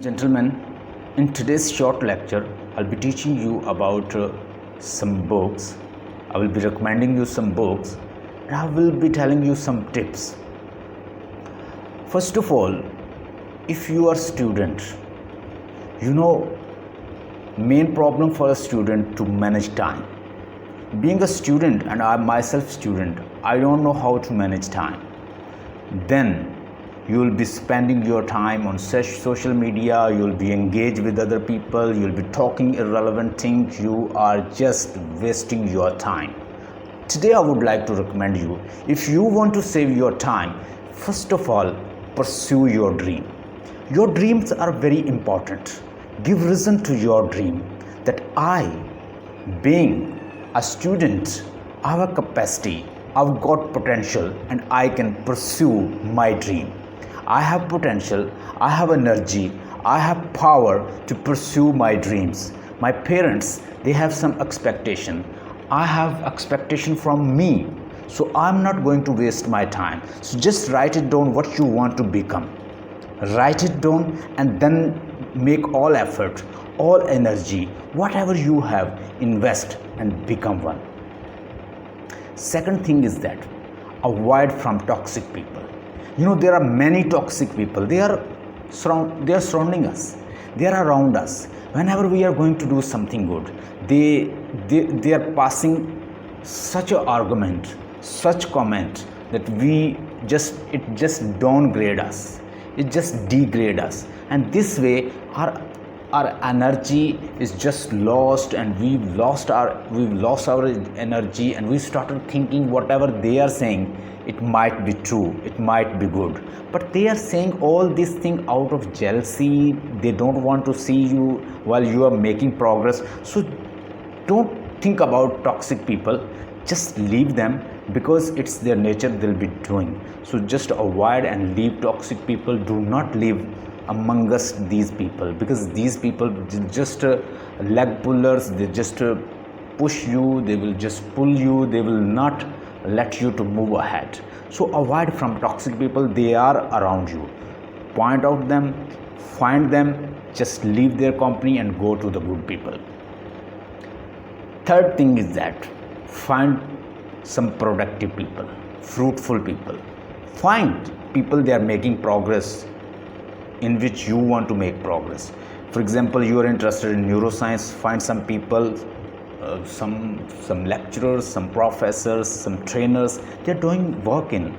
Gentlemen, in today's short lecture, I'll be teaching you about some books. I will be recommending you some books and I will be telling you some tips. First of all, if you are a student, you know, main problem for a student to manage time. Being a student, and I myself student, I don't know how to manage time. Then you will be spending your time on social media, you will be engaged with other people, you will be talking irrelevant things, you are just wasting your time. Today I would like to recommend you, if you want to save your time, first of all, pursue your dream. Your dreams are very important. Give reason to your dream that I, being a student, I have a capacity, I've got potential, and I can pursue my dream. I have potential, I have energy, I have power to pursue my dreams. My parents, they have some expectation. I have expectation from me. So I'm not going to waste my time. So just write it down what you want to become. Write it down and then make all effort, all energy, whatever you have, invest and become one. Second thing is that avoid from toxic people. You know, there are many toxic people. They are surrounding us. They are around us. Whenever we are going to do something good, they are passing such an argument, such comment that it just downgrade us. It just degrade us. And this way our energy is just lost, and we've lost our energy, and we started thinking whatever they are saying, it might be true, it might be good, but they are saying all these things out of jealousy. They don't want to see you while you are making progress. So don't think about toxic people, just leave them, because it's their nature, they'll be doing. So just avoid and leave toxic people. Do not live among us these people, because these people just leg pullers. They just push you, they will just pull you, they will not let you to move ahead. So avoid from toxic people. They are around you. Point out them, find them, just leave their company and go to the good people. Third thing is that find some productive people, fruitful people. Find people they are making progress in which you want to make progress. For example, you are interested in neuroscience, find some people, some lecturers, some professors, some trainers. They are doing work in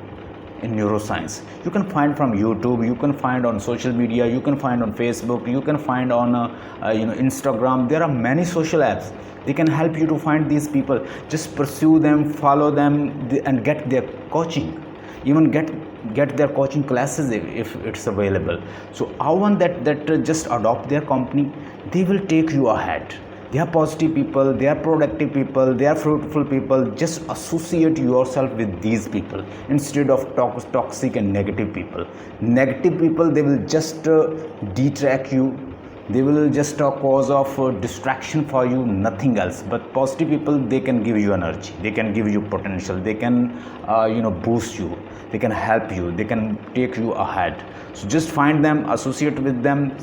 neuroscience. You can find from YouTube, you can find on social media, you can find on Facebook, you can find on Instagram. There are many social apps. They can help you to find these people. Just pursue them, follow them, and get their coaching. Even get their coaching classes if it's available. So I want that just adopt their company. They will take you ahead. They are positive people, they are productive people, they are fruitful people. Just associate yourself with these people instead of toxic and negative people. Negative people, they will just detract you. They will just a cause of distraction for you, nothing else. But positive people, they can give you energy, they can give you potential, they can boost you, they can help you, they can take you ahead. So just find them, associate with them,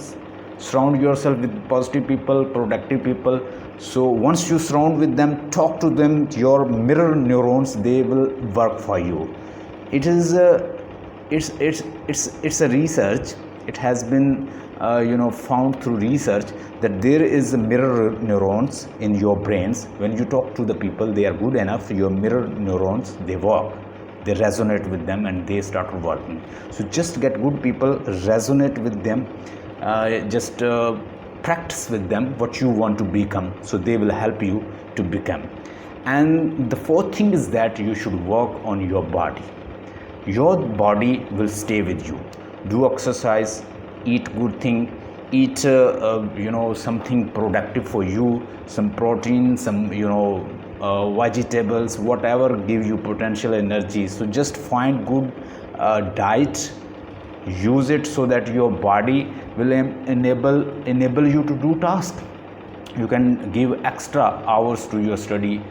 surround yourself with positive people, productive people. So once you surround with them, talk to them, your mirror neurons, they will work for you. It is it's a research. It has been found through research that there is mirror neurons in your brains. When you talk to the people, they are good enough, your mirror neurons, they work, they resonate with them, and they start working. So just get good people, resonate with them, just practice with them what you want to become, so they will help you to become. And the fourth thing is that you should work on your body. Your body will stay with you. Do exercise, eat good thing, eat something productive for you, some protein, some vegetables, whatever give you potential energy. So just find good diet, use it so that your body will enable you to do tasks. You can give extra hours to your study,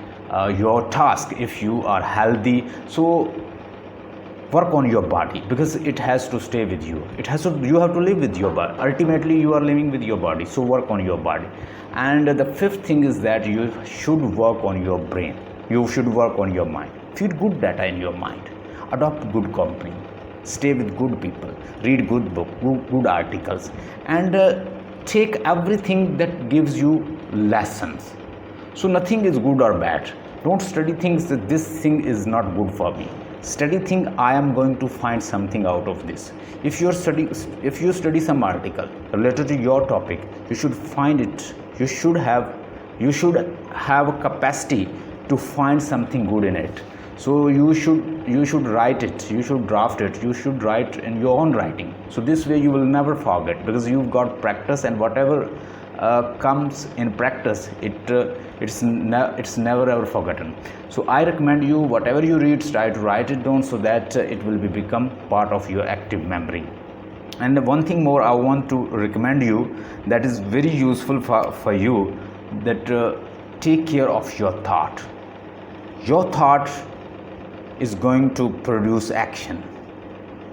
your task, if you are healthy. So work on your body, because it has to stay with you. You have to live with your body. Ultimately you are living with your body, so work on your body. And the fifth thing is that you should work on your brain. You should work on your mind. Feed good data in your mind. Adopt good company. Stay with good people. Read good book, good articles, and take everything that gives you lessons. So nothing is good or bad. Don't study things that this thing is not good for me. Study thing I am going to find something out of this. If you study some article related to your topic, you should find it. You should have a capacity to find something good in it. So you should write it, you should draft it, you should write in your own writing. So this way you will never forget, because you've got practice, and whatever comes in practice, it's never ever forgotten. So I recommend you, whatever you read, try to write it down, so that it will become part of your active memory. And one thing more I want to recommend you, that is very useful for you, that take care of your thought. Your thought is going to produce action.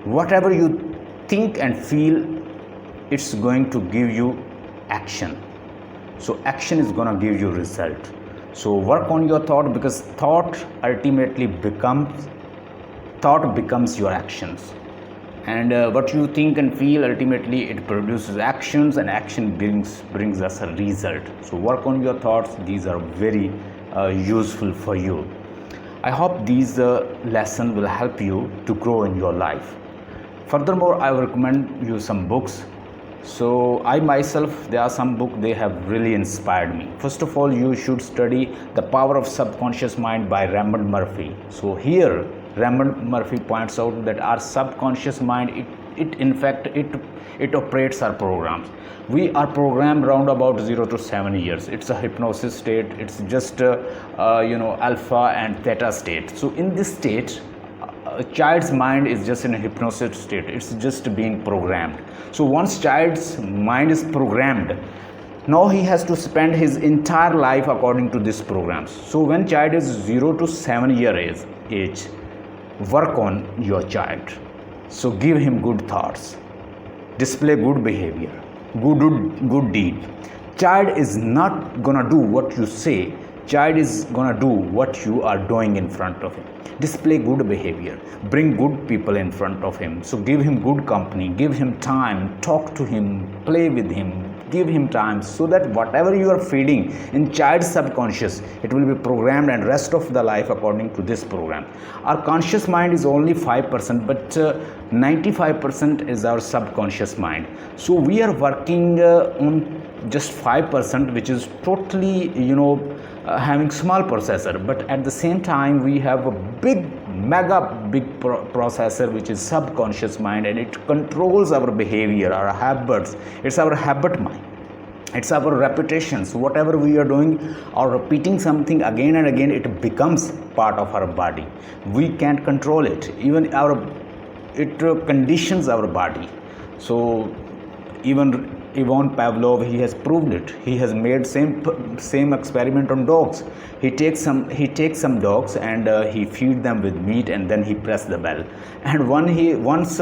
Whatever you think and feel, it's going to give you action. So action is going to give you result. So work on your thought, because thought ultimately becomes your actions. And what you think and feel, ultimately it produces actions, and action brings us a result. So work on your thoughts. These are very useful for you. I hope these lessons will help you to grow in your life. Furthermore, I will recommend you some books. So I myself, there are some books, they have really inspired me. First of all, you should study The Power of Subconscious Mind by Raymond Murphy. So here Raymond Murphy points out that our subconscious mind, it operates our programs. We are programmed around about 0 to 7 years. It's a hypnosis state. It's just alpha and theta state. So in this state, a child's mind is just in a hypnosis state. It's just being programmed. So once child's mind is programmed, now he has to spend his entire life according to these programs. So when child is 0 to 7 year age, work on your child. So give him good thoughts, display good behavior, good deed. Child is not gonna do what you say. Child is gonna do what you are doing in front of him. Display good behavior, bring good people in front of him. So give him good company, give him time, talk to him, play with him, give him time, so that whatever you are feeding in child's subconscious, it will be programmed and rest of the life according to this program. Our conscious mind is only 5%, but 95% is our subconscious mind. So we are working on just 5%, which is totally having small processor, but at the same time we have a big processor, which is subconscious mind, and it controls our behavior, our habits. It's our habit mind, it's our repetitions. Whatever we are doing or repeating something again and again, it becomes part of our body. We can't control it. Even it conditions our body. So even Ivan Pavlov, he has proved it. He has made same experiment on dogs. He takes some dogs and he feed them with meat, and then he press the bell. And once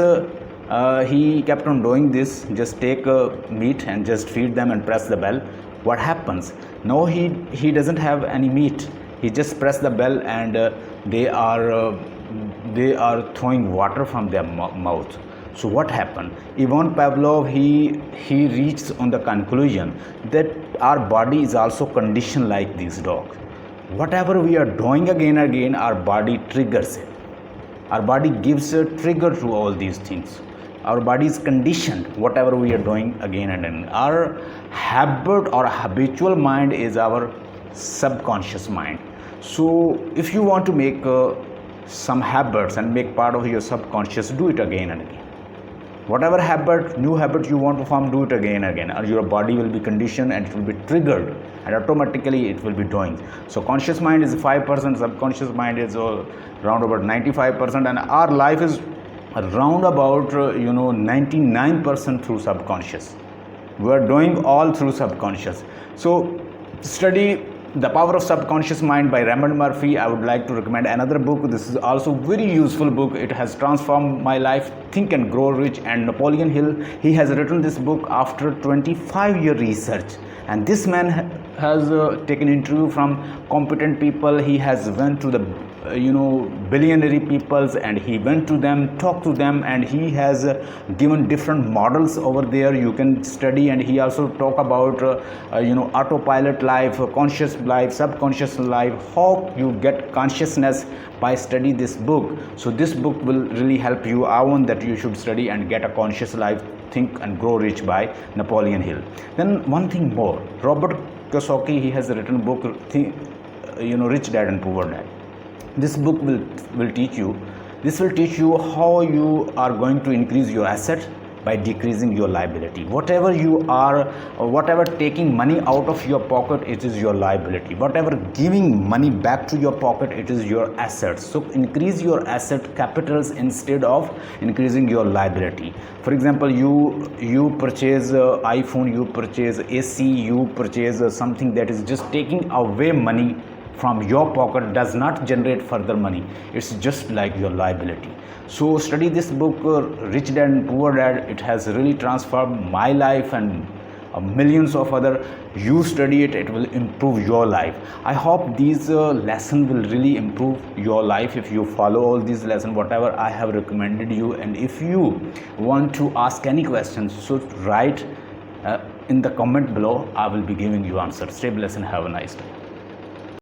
he kept on doing this, just take meat and just feed them and press the bell. What happens? Now he doesn't have any meat. He just press the bell, and they are throwing water from their mouth. So what happened? Ivan Pavlov, he reached on the conclusion that our body is also conditioned like these dogs. Whatever we are doing again and again, our body triggers it. Our body gives a trigger to all these things. Our body is conditioned, whatever we are doing again and again. Our habit or habitual mind is our subconscious mind. So if you want to make some habits and make part of your subconscious, do it again and again. Whatever new habit you want to form, do it again and again, or your body will be conditioned and it will be triggered, and automatically it will be doing. So conscious mind is 5%, subconscious mind is around about 95%, and our life is around about 99% through subconscious. We are doing all through subconscious. So study The Power of Subconscious Mind by Raymond Murphy. I would like to recommend another book. This is also very useful book. It has transformed my life. Think and Grow Rich. And Napoleon Hill, he has written this book after 25-year research. And this man has taken interview from competent people. He has went to the billionaire peoples, and he went to them, talked to them, and he has given different models over there you can study. And he also talk about autopilot life, conscious life, subconscious life, how you get consciousness by study this book. So this book will really help you. I want that you should study and get a conscious life. Think and Grow Rich by Napoleon Hill. Then one thing more, Robert Kiyosaki, he has written a book, Rich Dad and Poor Dad. This book will teach you how you are going to increase your asset by decreasing your liability. Whatever taking money out of your pocket, it is your liability. Whatever giving money back to your pocket, it is your assets. So increase your asset capitals instead of increasing your liability. For example, you purchase iPhone, you purchase AC, you purchase something that is just taking away money from your pocket, does not generate further money. It's just like your liability. So study this book, Rich Dad and Poor Dad. It has really transformed my life and millions of other. You study it, it will improve your life. I hope these lessons will really improve your life if you follow all these lessons, whatever I have recommended you. And if you want to ask any questions, so write in the comment below. I will be giving you answers. Stay blessed and have a nice day.